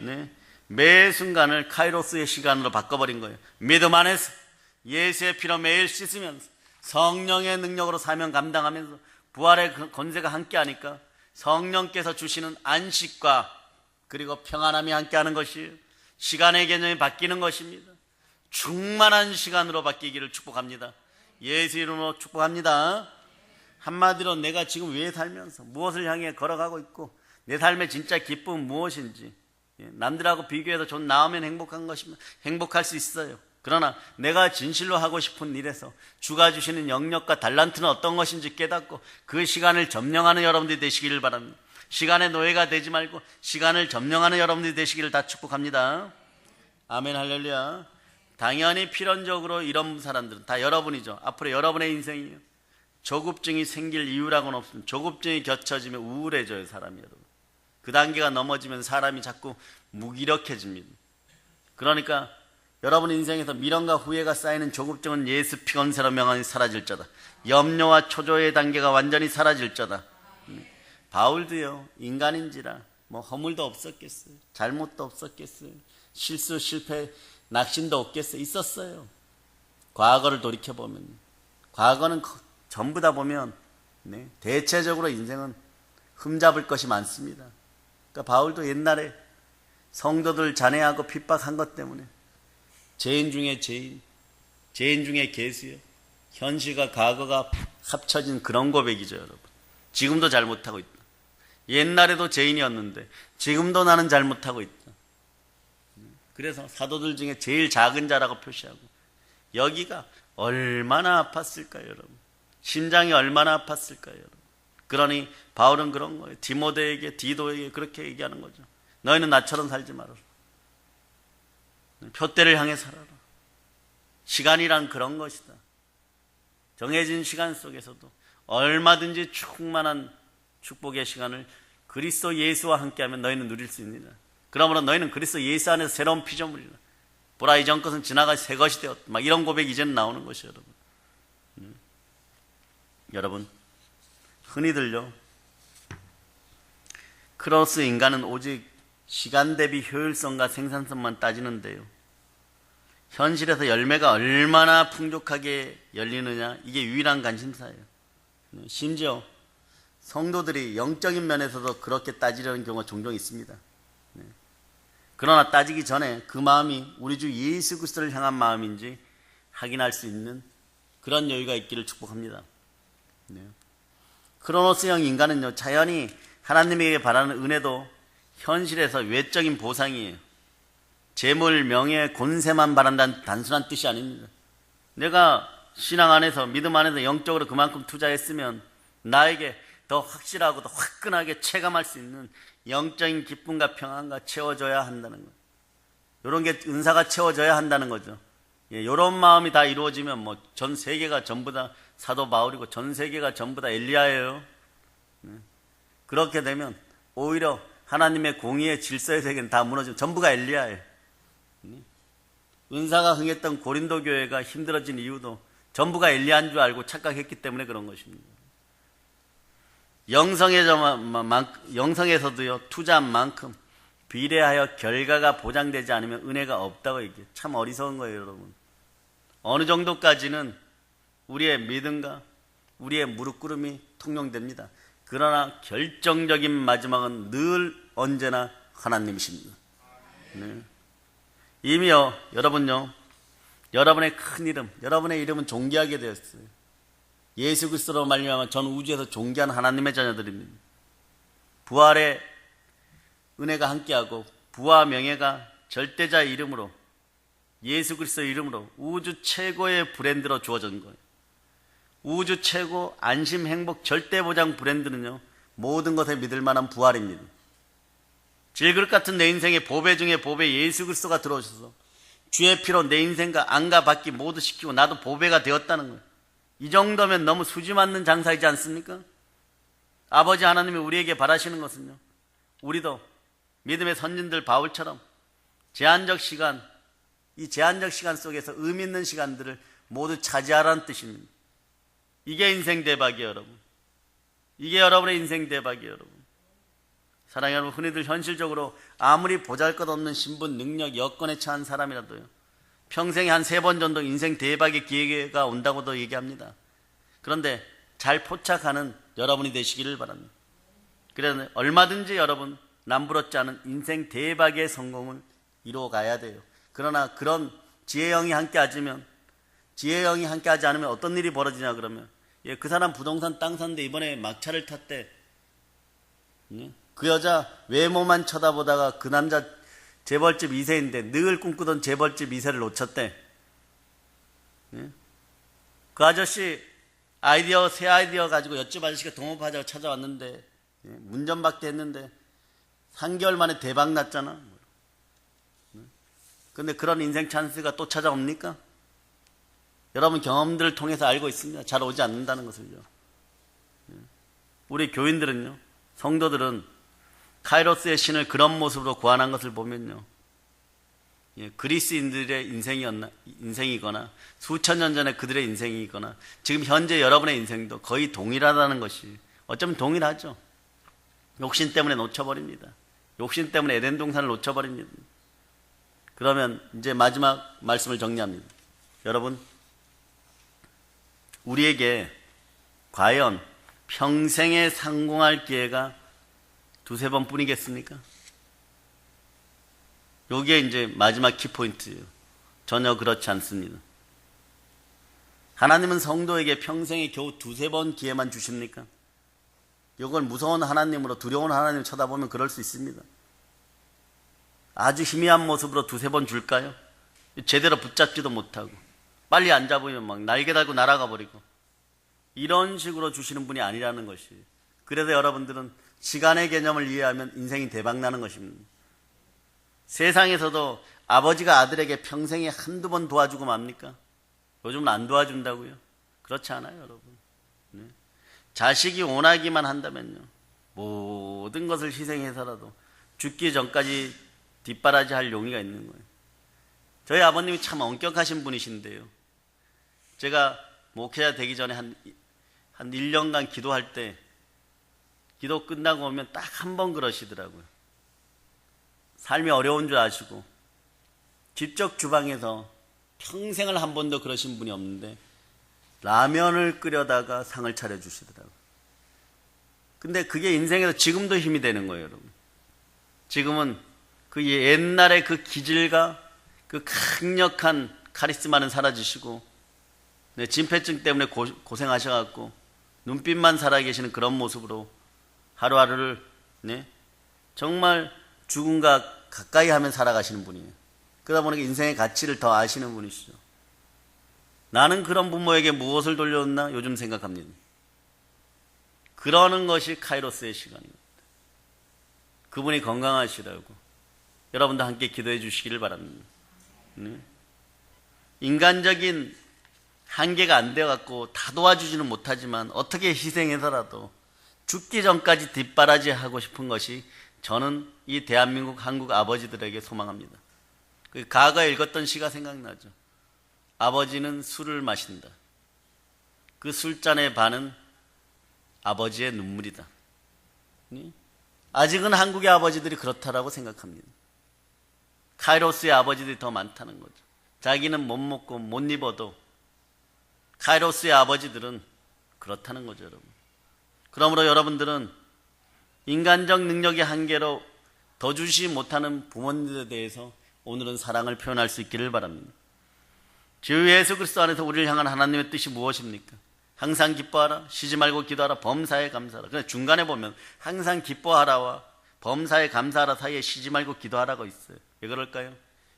네. 매 순간을 카이로스의 시간으로 바꿔버린 거예요. 믿음 안에서 예수의 피로 매일 씻으면서 성령의 능력으로 사명 감당하면서 부활의 권세가 함께하니까 성령께서 주시는 안식과 그리고 평안함이 함께하는 것이에요. 시간의 개념이 바뀌는 것입니다. 충만한 시간으로 바뀌기를 축복합니다. 예수 이름으로 축복합니다. 한마디로 내가 지금 왜 살면서 무엇을 향해 걸어가고 있고 내 삶의 진짜 기쁨은 무엇인지, 남들하고 비교해서 좀 나으면 행복한 것이면 행복할 수 있어요. 그러나 내가 진실로 하고 싶은 일에서 주가 주시는 영역과 달란트는 어떤 것인지 깨닫고 그 시간을 점령하는 여러분들이 되시기를 바랍니다. 시간의 노예가 되지 말고 시간을 점령하는 여러분들이 되시기를 다 축복합니다. 아멘 할렐루야. 당연히 필연적으로 이런 사람들은 다 여러분이죠. 앞으로 여러분의 인생이에요. 조급증이 생길 이유라고는 없습니다. 조급증이 겹쳐지면 우울해져요, 사람이. 여러분, 그 단계가 넘어지면 사람이 자꾸 무기력해집니다. 그러니까 여러분 인생에서 미련과 후회가 쌓이는 조급증은 예수 피 권세로 명하니 사라질 자다. 염려와 초조의 단계가 완전히 사라질 자다. 바울도요, 인간인지라 허물도 없었겠어요. 잘못도 없었겠어요. 실수, 실패, 낙심도 없겠어요. 있었어요. 과거를 돌이켜보면, 과거는 전부 다 보면 대체적으로 인생은 흠잡을 것이 많습니다. 그러니까 바울도 옛날에 성도들 잔해하고 핍박한 것 때문에 죄인 중에 죄인, 죄인 중에 괴수요, 현실과 과거가 합쳐진 그런 고백이죠, 여러분. 지금도 잘못하고 있다. 옛날에도 죄인이었는데 지금도 나는 잘못하고 있다. 그래서 사도들 중에 제일 작은 자라고 표시하고, 여기가 얼마나 아팠을까요, 여러분? 심장이 얼마나 아팠을까요, 여러분? 그러니 바울은 그런 거예요. 디모데에게, 디도에게 그렇게 얘기하는 거죠. 너희는 나처럼 살지 말아라. 표대를 향해 살아라. 시간이란 그런 것이다. 정해진 시간 속에서도 얼마든지 충만한 축복의 시간을 그리스도 예수와 함께하면 너희는 누릴 수 있느니라. 그러므로 너희는 그리스도 예수 안에서 새로운 피조물이라. 보라, 이전 것은 지나가 새 것이 되었다. 막 이런 고백이 이제는 나오는 것이에요, 여러분. 여러분, 흔히들요, 크로스 인간은 오직 시간 대비 효율성과 생산성만 따지는데요, 현실에서 열매가 얼마나 풍족하게 열리느냐, 이게 유일한 관심사예요. 심지어 성도들이 영적인 면에서도 그렇게 따지려는 경우가 종종 있습니다. 그러나 따지기 전에 그 마음이 우리 주 예수 그리스도를 향한 마음인지 확인할 수 있는 그런 여유가 있기를 축복합니다. 크로노스형 인간은요, 자연히 하나님에게 바라는 은혜도 현실에서 외적인 보상이에요. 재물, 명예, 권세만 바란다는 단순한 뜻이 아닙니다. 내가 신앙 안에서, 믿음 안에서 영적으로 그만큼 투자했으면 나에게 더 확실하고 더 화끈하게 체감할 수 있는 영적인 기쁨과 평안과 채워져야 한다는 것. 이런 게 은사가 채워져야 한다는 거죠. 이런 마음이 다 이루어지면 뭐 전 세계가 전부 다 사도 바울이고 전 세계가 전부 다 엘리야예요. 그렇게 되면 오히려 하나님의 공의의 질서의 세계는 다 무너지면 전부가 엘리야예요. 은사가 흥했던 고린도 교회가 힘들어진 이유도 전부가 엘리야인 줄 알고 착각했기 때문에 그런 것입니다. 영성에서도요, 투자한 만큼 비례하여 결과가 보장되지 않으면 은혜가 없다고 얘기해요. 참 어리석은 거예요, 여러분. 어느 정도까지는 우리의 믿음과 우리의 무릎 꿇음이 통용됩니다. 그러나 결정적인 마지막은 늘 언제나 하나님이십니다. 네. 이미요, 여러분요, 여러분의 큰 이름, 여러분의 이름은 존귀하게 되었어요. 예수 그리스도로 말미암아 전 우주에서 존귀한 하나님의 자녀들입니다. 부활의 은혜가 함께하고 부와 명예가 절대자의 이름으로, 예수 그리스도의 이름으로 우주 최고의 브랜드로 주어진 거예요. 우주 최고 안심 행복 절대 보장 브랜드는요, 모든 것에 믿을 만한 부활입니다. 질그릇 같은 내 인생의 보배 중에 보배 예수 그리스도가 들어오셔서 주의 피로 내 인생과 안과 밖이 모두 시키고 나도 보배가 되었다는 거예요. 이 정도면 너무 수지 맞는 장사이지 않습니까? 아버지 하나님이 우리에게 바라시는 것은요, 우리도 믿음의 선진들 바울처럼 제한적 시간, 이 제한적 시간 속에서 의미 있는 시간들을 모두 차지하라는 뜻입니다. 이게 인생 대박이에요, 여러분. 이게 여러분의 인생 대박이에요, 여러분. 사랑하는 여러분, 흔히들 현실적으로 아무리 보잘것없는 신분, 능력, 여건에 처한 사람이라도요, 평생에 한 3번 정도 인생 대박의 기회가 온다고도 얘기합니다. 그런데 잘 포착하는 여러분이 되시기를 바랍니다. 그래서 얼마든지 여러분 남부럽지 않은 인생 대박의 성공을 이루어가야 돼요. 그러나 그런 지혜형이 함께하지 않으면 어떤 일이 벌어지냐 그러면, 그 사람 부동산 땅 샀는데 이번에 막차를 탔대. 그 여자 외모만 쳐다보다가 그 남자 재벌집 2세인데 늘 꿈꾸던 재벌집 2세를 놓쳤대. 그 아저씨 새 아이디어 가지고 옆집 아저씨가 동업하자고 찾아왔는데 문전박대 했는데 3개월 만에 대박 났잖아. 근데 그런 인생 찬스가 또 찾아옵니까? 여러분 경험들을 통해서 알고 있습니다. 잘 오지 않는다는 것을요. 우리 교인들은요, 성도들은 카이로스의 신을 그런 모습으로 구원한 것을 보면요, 그리스인들의 인생이거나 수천 년 전에 그들의 인생이거나 지금 현재 여러분의 인생도 거의 동일하다는 것이, 어쩌면 동일하죠. 욕심 때문에 놓쳐버립니다. 욕심 때문에 에덴 동산을 놓쳐버립니다. 그러면 이제 마지막 말씀을 정리합니다. 여러분, 우리에게 과연 평생에 성공할 기회가 2-3번 뿐이겠습니까? 요게 이제 마지막 키포인트예요. 전혀 그렇지 않습니다. 하나님은 성도에게 평생에 겨우 2-3번 기회만 주십니까? 이걸 무서운 하나님으로, 두려운 하나님을 쳐다보면 그럴 수 있습니다. 아주 희미한 모습으로 두세 번 줄까요? 제대로 붙잡지도 못하고 빨리 안 잡으면 막 날개 달고 날아가 버리고, 이런 식으로 주시는 분이 아니라는 것이. 그래서 여러분들은 시간의 개념을 이해하면 인생이 대박나는 것입니다. 세상에서도 아버지가 아들에게 평생에 한두 번 도와주고 맙니까? 요즘은 안 도와준다고요? 그렇지 않아요, 여러분. 네. 자식이 원하기만 한다면요, 모든 것을 희생해서라도 죽기 전까지 뒷바라지 할 용의가 있는 거예요. 저희 아버님이 참 엄격하신 분이신데요, 제가 목회자 되기 전에 한 1년간 기도할 때, 기도 끝나고 오면 딱 한 번 그러시더라고요. 삶이 어려운 줄 아시고 직접 주방에서 평생을 한 번도 그러신 분이 없는데 라면을 끓여다가 상을 차려주시더라고요. 근데 그게 인생에서 지금도 힘이 되는 거예요, 여러분. 지금은 그 옛날의 그 기질과 그 강력한 카리스마는 사라지시고, 네, 진폐증 때문에 고생하셔갖고 눈빛만 살아계시는 그런 모습으로 하루하루를, 네, 정말 죽음과 가까이 하면 살아가시는 분이에요. 그러다 보니까 인생의 가치를 더 아시는 분이시죠. 나는 그런 부모에게 무엇을 돌려줬나 요즘 생각합니다. 그러는 것이 카이로스의 시간입니다. 그분이 건강하시라고 여러분도 함께 기도해 주시기를 바랍니다. 네. 인간적인 한계가 안 되어갖고 다 도와주지는 못하지만 어떻게 희생해서라도 죽기 전까지 뒷바라지 하고 싶은 것이 저는 이 대한민국 한국 아버지들에게 소망합니다. 그 과거에 읽었던 시가 생각나죠. 아버지는 술을 마신다. 그 술잔의 반은 아버지의 눈물이다. 아직은 한국의 아버지들이 그렇다라고 생각합니다. 카이로스의 아버지들이 더 많다는 거죠. 자기는 못 먹고 못 입어도 카이로스의 아버지들은 그렇다는 거죠, 여러분. 그러므로 여러분들은 인간적 능력의 한계로 더 주시 못하는 부모님들에 대해서 오늘은 사랑을 표현할 수 있기를 바랍니다. 주 예수 그리스도 안에서 우리를 향한 하나님의 뜻이 무엇입니까? 항상 기뻐하라, 쉬지 말고 기도하라, 범사에 감사하라. 그런데 중간에 보면 항상 기뻐하라와 범사에 감사하라 사이에 쉬지 말고 기도하라고 있어요. 왜 그럴까요?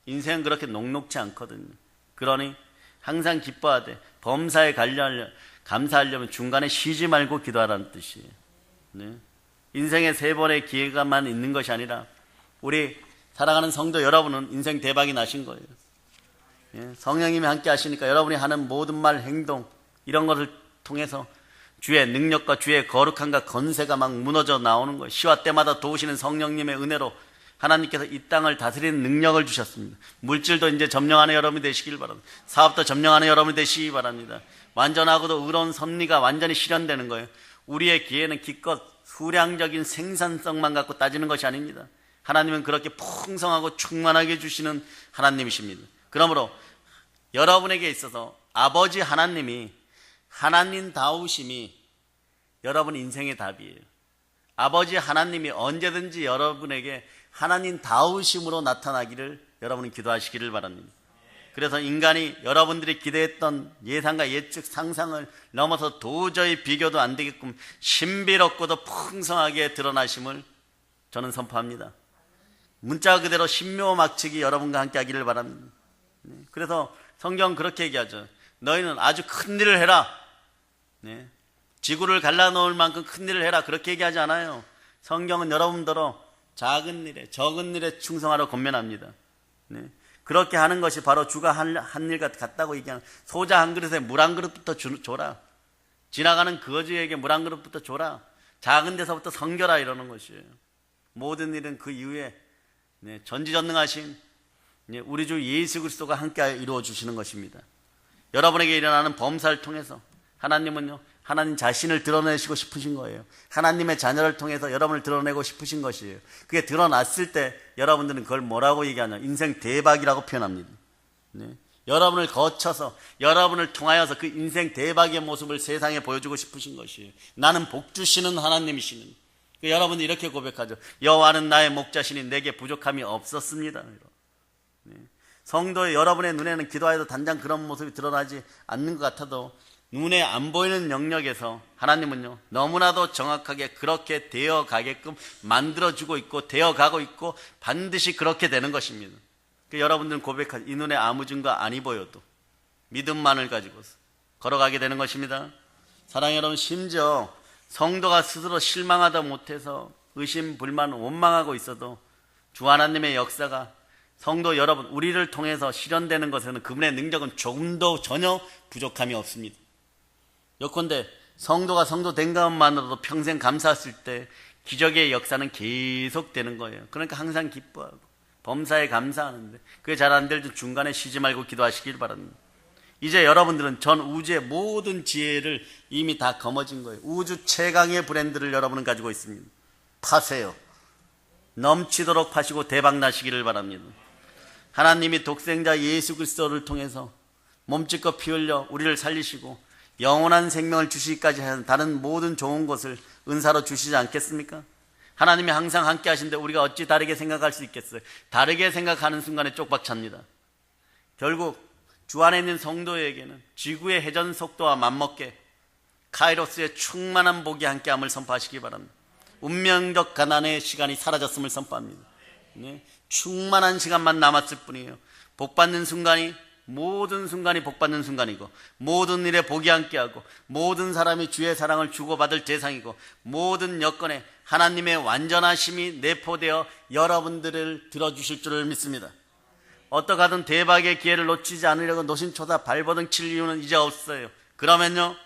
인생은 그렇게 녹록지 않거든요. 그러니 항상 기뻐하되 범사에 감사하려면 중간에 쉬지 말고 기도하라는 뜻이에요. 네. 인생에 3번의 기회가만 있는 것이 아니라 우리 사랑하는 성도 여러분은 인생 대박이 나신 거예요. 예, 성령님이 함께 하시니까 여러분이 하는 모든 말, 행동 이런 것을 통해서 주의 능력과 주의 거룩함과 건세가 막 무너져 나오는 거예요. 시와 때마다 도우시는 성령님의 은혜로 하나님께서 이 땅을 다스리는 능력을 주셨습니다. 물질도 이제 점령하는 여러분이 되시길 바랍니다. 사업도 점령하는 여러분이 되시기 바랍니다. 완전하고도 의로운 섭리가 완전히 실현되는 거예요. 우리의 기회는 기껏 수량적인 생산성만 갖고 따지는 것이 아닙니다. 하나님은 그렇게 풍성하고 충만하게 주시는 하나님이십니다. 그러므로 여러분에게 있어서 아버지 하나님이 하나님다우심이 여러분 인생의 답이에요. 아버지 하나님이 언제든지 여러분에게 하나님다우심으로 나타나기를 여러분은 기도하시기를 바랍니다. 그래서 인간이 여러분들이 기대했던 예상과 예측 상상을 넘어서 도저히 비교도 안 되게끔 신비롭고도 풍성하게 드러나심을 저는 선포합니다. 문자 그대로 신묘막측이 여러분과 함께 하기를 바랍니다. 그래서 성경은 그렇게 얘기하죠. 너희는 아주 큰 일을 해라. 네. 지구를 갈라놓을 만큼 큰 일을 해라. 그렇게 얘기하지 않아요. 성경은 여러분들로 작은 일에 적은 일에 충성하러 권면합니다. 네. 그렇게 하는 것이 바로 주가 한 일 같다고 얘기하는, 소자 한 그릇에 물 한 그릇부터 줘라. 지나가는 거지에게 물 한 그릇부터 줘라. 작은 데서부터 섬겨라 이러는 것이에요. 모든 일은 그 이후에 전지전능하신 우리 주 예수 그리스도가 함께 이루어 주시는 것입니다. 여러분에게 일어나는 범사를 통해서 하나님은요, 하나님 자신을 드러내시고 싶으신 거예요. 하나님의 자녀를 통해서 여러분을 드러내고 싶으신 것이에요. 그게 드러났을 때 여러분들은 그걸 뭐라고 얘기하냐? 인생 대박이라고 표현합니다. 네. 여러분을 거쳐서 여러분을 통하여서 그 인생 대박의 모습을 세상에 보여주고 싶으신 것이에요. 나는 복 주시는 하나님이시는. 여러분이 이렇게 고백하죠. 여호와는 나의 목자시니 내게 부족함이 없었습니다. 네. 성도의 여러분의 눈에는 기도하여도 단장 그런 모습이 드러나지 않는 것 같아도 눈에 안 보이는 영역에서 하나님은요, 너무나도 정확하게 그렇게 되어 가게끔 만들어주고 있고, 되어 가고 있고, 반드시 그렇게 되는 것입니다. 여러분들은 고백하죠. 이 눈에 아무 증거 아니 보여도 믿음만을 가지고서 걸어가게 되는 것입니다. 사랑하는 여러분, 심지어 성도가 스스로 실망하다 못해서 의심, 불만, 원망하고 있어도 주 하나님의 역사가 성도 여러분, 우리를 통해서 실현되는 것에는 그분의 능력은 조금도 전혀 부족함이 없습니다. 요컨대 성도가 성도 된 것만으로도 평생 감사했을 때 기적의 역사는 계속되는 거예요. 그러니까 항상 기뻐하고 범사에 감사하는데 그게 잘 안 될 때 중간에 쉬지 말고 기도하시길 바랍니다. 이제 여러분들은 전 우주의 모든 지혜를 이미 다 거머쥔 거예요. 우주 최강의 브랜드를 여러분은 가지고 있습니다. 파세요. 넘치도록 파시고 대박 나시기를 바랍니다. 하나님이 독생자 예수 그리스도를 통해서 몸짓껏 피 흘려 우리를 살리시고 영원한 생명을 주시기까지 하는 다른 모든 좋은 것을 은사로 주시지 않겠습니까? 하나님이 항상 함께 하신데 우리가 어찌 다르게 생각할 수 있겠어요? 다르게 생각하는 순간에 쪽박찹니다. 결국 주 안에 있는 성도에게는 지구의 회전 속도와 맞먹게 카이로스의 충만한 복이 함께함을 선포하시기 바랍니다. 운명적 가난의 시간이 사라졌음을 선포합니다. 네? 충만한 시간만 남았을 뿐이에요. 복받는 순간이 모든 순간이 복받는 순간이고 모든 일에 복이 함께하고 모든 사람이 주의 사랑을 주고받을 대상이고 모든 여건에 하나님의 완전하심이 내포되어 여러분들을 들어주실 줄을 믿습니다. 어떻게 하든 대박의 기회를 놓치지 않으려고 노심초사 발버둥 칠 이유는 이제 없어요. 그러면요,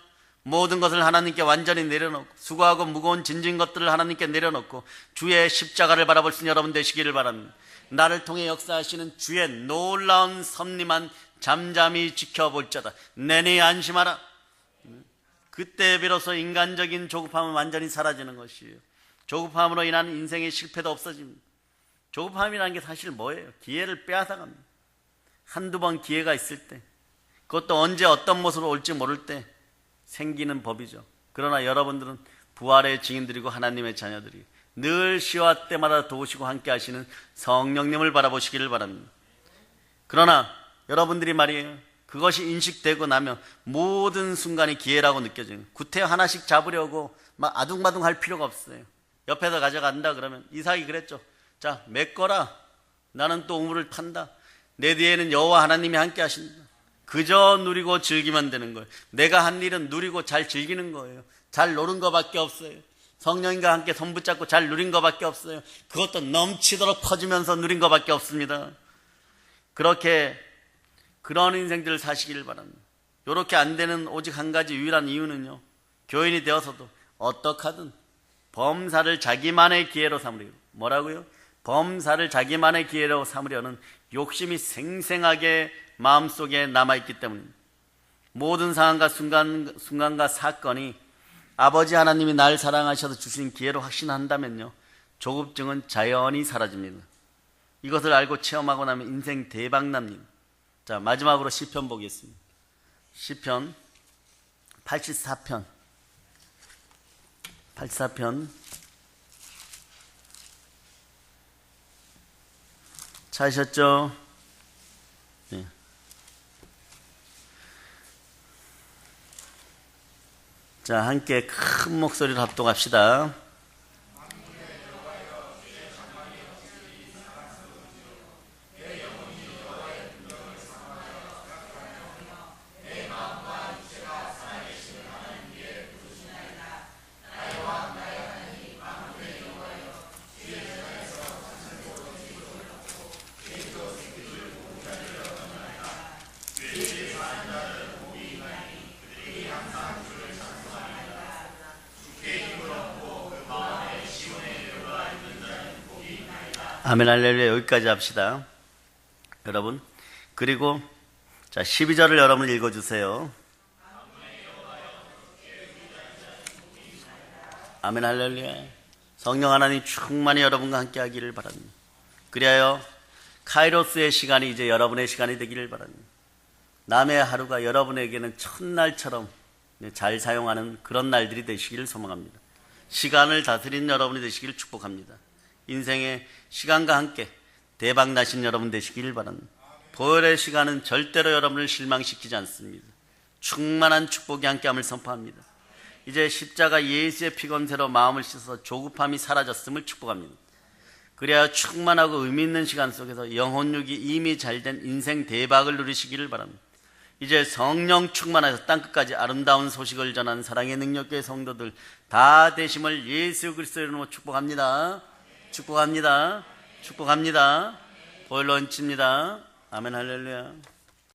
모든 것을 하나님께 완전히 내려놓고 수고하고 무거운 짐진 것들을 하나님께 내려놓고 주의 십자가를 바라볼 수 있는 여러분 되시기를 바랍니다. 나를 통해 역사하시는 주의 놀라운 섭리만 잠잠히 지켜볼자다. 내내 안심하라. 그때 비로소 인간적인 조급함은 완전히 사라지는 것이에요. 조급함으로 인한 인생의 실패도 없어집니다. 조급함이라는 게 사실 뭐예요? 기회를 빼앗아갑니다. 한두 번 기회가 있을 때, 그것도 언제 어떤 모습으로 올지 모를 때 생기는 법이죠. 그러나 여러분들은 부활의 증인들이고 하나님의 자녀들이 늘 시와 때마다 도우시고 함께 하시는 성령님을 바라보시기를 바랍니다. 그러나 여러분들이 말이에요, 그것이 인식되고 나면 모든 순간이 기회라고 느껴져요. 구태 하나씩 잡으려고 막 아둥바둥 할 필요가 없어요. 옆에서 가져간다 그러면 이삭이 그랬죠. 자, 메꿔라. 나는 또 우물을 탄다. 내 뒤에는 여호와 하나님이 함께 하신다. 그저 누리고 즐기면 되는 거예요. 내가 한 일은 누리고 잘 즐기는 거예요. 잘 노는 것밖에 없어요. 성령님과 함께 손 붙잡고 잘 누린 것밖에 없어요. 그것도 넘치도록 퍼지면서 누린 것밖에 없습니다. 그렇게 그런 인생들을 사시기를 바랍니다. 이렇게 안 되는 오직 한 가지 유일한 이유는요, 교인이 되어서도 어떡하든 범사를 자기만의 기회로 삼으려. 뭐라고요? 범사를 자기만의 기회로 삼으려는 욕심이 생생하게 마음속에 남아있기 때문입니다. 모든 상황과 순간과 사건이 아버지 하나님이 날 사랑하셔서 주신 기회로 확신한다면요, 조급증은 자연히 사라집니다. 이것을 알고 체험하고 나면 인생 대박납니다. 자, 마지막으로 시편 보겠습니다. 시편 84편 찾으셨죠? 네. 자, 함께 큰 목소리로 합독합시다. 아멘 할렐루야. 여기까지 합시다. 여러분, 그리고 자 12절을 여러분 읽어주세요. 아멘 할렐루야. 성령 하나님 충만히 여러분과 함께 하기를 바랍니다. 그리하여 카이로스의 시간이 이제 여러분의 시간이 되기를 바랍니다. 남의 하루가 여러분에게는 첫날처럼 잘 사용하는 그런 날들이 되시기를 소망합니다. 시간을 다스리는 여러분이 되시기를 축복합니다. 인생의 시간과 함께 대박 나신 여러분 되시기를 바랍니다. 보혈의 시간은 절대로 여러분을 실망시키지 않습니다. 충만한 축복이 함께함을 선포합니다. 이제 십자가 예수의 피검새로 마음을 씻어서 조급함이 사라졌음을 축복합니다. 그래야 충만하고 의미 있는 시간 속에서 영혼육이 이미 잘된 인생 대박을 누리시기를 바랍니다. 이제 성령 충만해서 땅끝까지 아름다운 소식을 전하는 사랑의 능력교회 성도들 다 되심을 예수 그리스도의 이름으로 축복합니다. 축복합니다. 축복합니다. 보혈로 얹힙니다. 아멘 할렐루야.